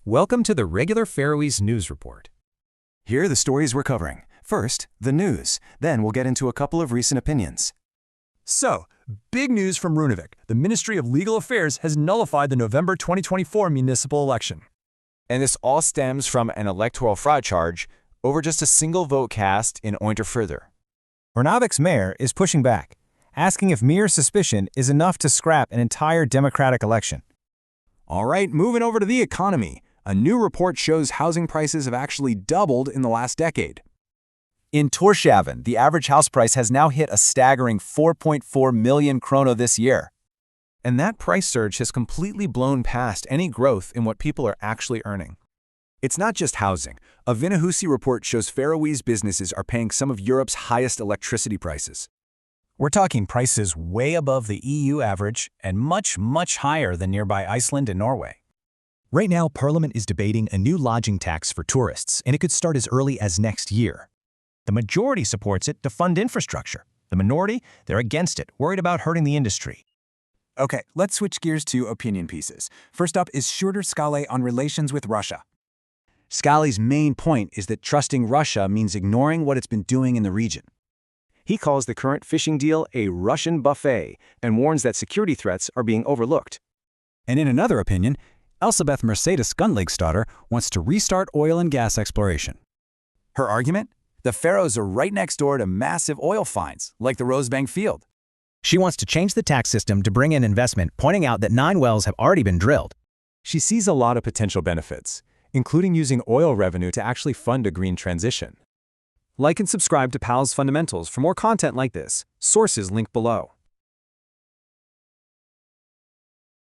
Welcome to the regular Faroese News Report. Here are the stories we're covering. First, the news. Then we'll get into a couple of recent opinions. So, big news from Runavík. The Ministry of Legal Affairs has nullified the November 2024 municipal election. And this all stems from an electoral fraud charge over just a single vote cast in Unproven. Runavík's mayor is pushing back, asking if mere suspicion is enough to scrap an entire democratic election. All right, moving over to the economy. A new report shows housing prices have actually doubled in the last decade. In Tórshavn, the average house price has now hit a staggering 4.4 million krono this year. And that price surge has completely blown past any growth in what people are actually earning. It's not just housing. A Vinnahusi report shows Faroese businesses are paying some of Europe's highest electricity prices. We're talking prices way above the EU average and much, much higher than nearby Iceland and Norway. Right now, Parliament is debating a new lodging tax for tourists, and it could start as early as next year. The majority supports it to fund infrastructure. The minority, they're against it, worried about hurting the industry. Okay, let's switch gears to opinion pieces. First up is Sjurdur Skaale on relations with Russia. Skaale's main point is that trusting Russia means ignoring what it's been doing in the region. He calls the current fishing deal a Russian buffet and warns that security threats are being overlooked. And in another opinion, Elsabeth Mercedes Gunnlaugsdóttir wants to restart oil and gas exploration. Her argument? The Faroes are right next door to massive oil finds, like the Rosebank field. She wants to change the tax system to bring in investment, pointing out that 9 wells have already been drilled. She sees a lot of potential benefits, including using oil revenue to actually fund a green transition. Like and subscribe to PalsFundamentals for more content like this. Sources linked below.